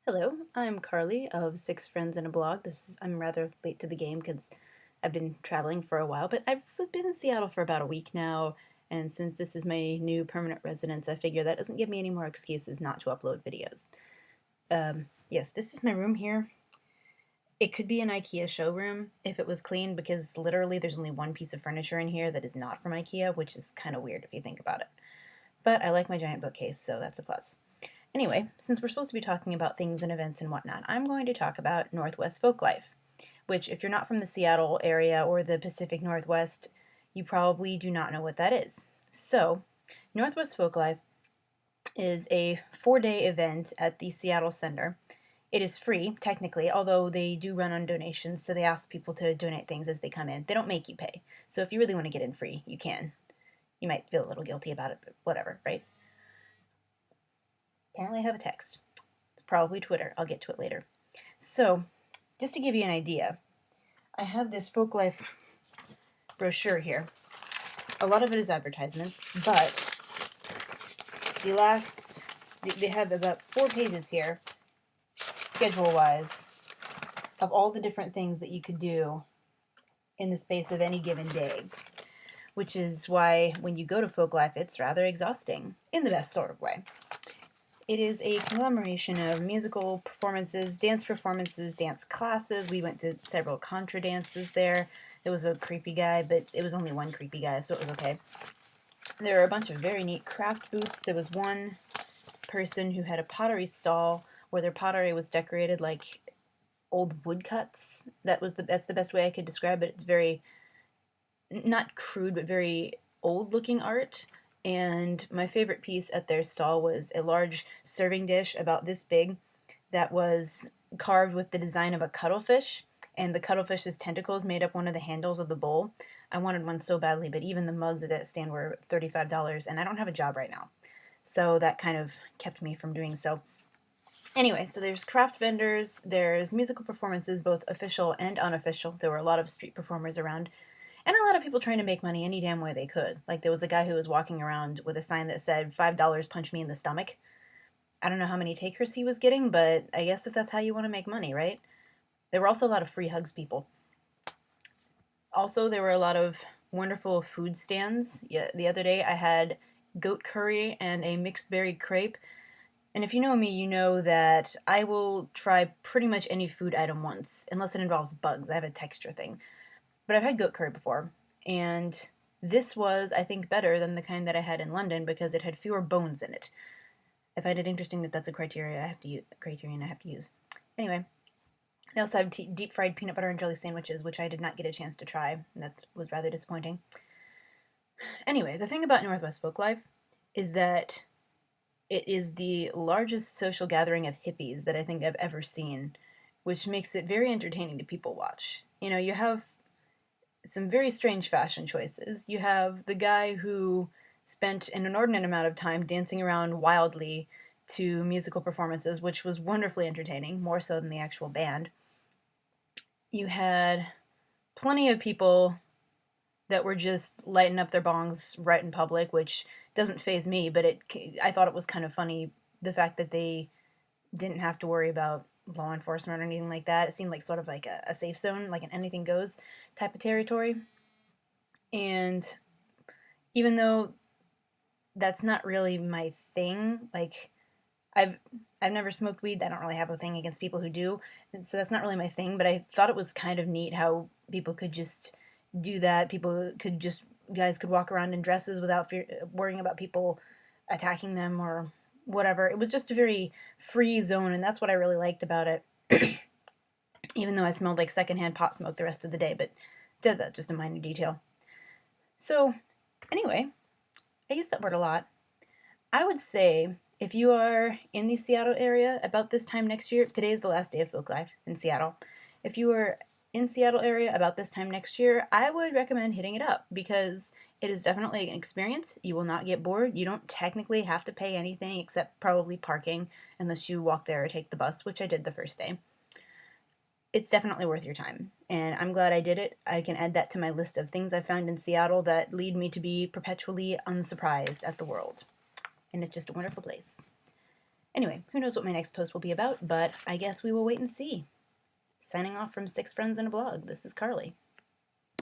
Hello, I'm Carly of Six Friends and a Blog. I'm rather late to the game because I've been traveling for a while, but I've been in Seattle for about a week now, and since this is my new permanent residence, I figure that doesn't give me any more excuses not to upload videos. Yes, this is my room here. It could be an IKEA showroom if it was clean, because literally there's only one piece of furniture in here that is not from IKEA, which is kind of weird if you think about it. But I like my giant bookcase, so that's a plus. Anyway, since we're supposed to be talking about things and events and whatnot, I'm going to talk about Northwest Folklife, which, if you're not from the Seattle area or the Pacific Northwest, you probably do not know what that is. So, Northwest Folklife is a 4-day event at the Seattle Center. It is free, technically, although they do run on donations, so they ask people to donate things as they come in. They don't make you pay. So if you really want to get in free, you can. You might feel a little guilty about it, but whatever, right? Apparently, I have a text. It's probably Twitter. I'll get to it later. So, just to give you an idea, I have this Folklife brochure here. A lot of it is advertisements, but they have about 4 pages here, schedule-wise, of all the different things that you could do in the space of any given day, which is why when you go to Folklife, it's rather exhausting, in the best sort of way. It is a conglomeration of musical performances, dance classes. We went to several contra dances there. There was a creepy guy, but it was only one creepy guy, so it was okay. There are a bunch of very neat craft booths. There was one person who had a pottery stall where their pottery was decorated like old woodcuts. That's the best way I could describe it. It's very, not crude, but very old looking art. And my favorite piece at their stall was a large serving dish about this big that was carved with the design of a cuttlefish, and the cuttlefish's tentacles made up one of the handles of the bowl. I wanted one so badly, but even the mugs at that stand were $35, and I don't have a job right now. So that kind of kept me from doing so. Anyway, so there's craft vendors, there's musical performances, both official and unofficial. There were a lot of street performers around, and a lot of people trying to make money any damn way they could. Like, there was a guy who was walking around with a sign that said, $5, punch me in the stomach. I don't know how many takers he was getting, but I guess if that's how you want to make money, right? There were also a lot of free hugs people. Also, there were a lot of wonderful food stands. Yeah, the other day I had goat curry and a mixed berry crepe. And if you know me, you know that I will try pretty much any food item once, unless it involves bugs. I have a texture thing. But I've had goat curry before, and this was, I think, better than the kind that I had in London because it had fewer bones in it. I find it interesting that that's a criterion I have to use. Anyway, they also have deep fried peanut butter and jelly sandwiches, which I did not get a chance to try. And that was rather disappointing. Anyway, the thing about Northwest Folklife is that it is the largest social gathering of hippies that I think I've ever seen, which makes it very entertaining to people watch. You know, you have some very strange fashion choices. You have the guy who spent an inordinate amount of time dancing around wildly to musical performances, which was wonderfully entertaining, more so than the actual band. You had plenty of people that were just lighting up their bongs right in public, which doesn't faze me, but I thought it was kind of funny, the fact that they didn't have to worry about law enforcement or anything like that. It seemed like sort of like a safe zone, like an anything goes type of territory. And even though that's not really my thing, like I've I've never smoked weed. I don't really have a thing against people who do, and so that's not really my thing. But I thought it was kind of neat how people could just do that. People could just guys could walk around in dresses without worrying about people attacking them or whatever. It was just a very free zone, and that's what I really liked about it. Even though I smelled like secondhand pot smoke the rest of the day, but that's just a minor detail. So, anyway, I use that word a lot. I would say if you are in the Seattle area about this time next year, today is the last day of Folklife in Seattle. If you are in Seattle area about this time next year, I would recommend hitting it up because it is definitely an experience. You will not get bored. You don't technically have to pay anything except probably parking unless you walk there or take the bus, which I did the first day. It's definitely worth your time, and I'm glad I did it. I can add that to my list of things I found in Seattle that lead me to be perpetually unsurprised at the world. And it's just a wonderful place. Anyway, who knows what my next post will be about, but I guess we will wait and see. Signing off from 6 Friends and a Blog, this is Carly.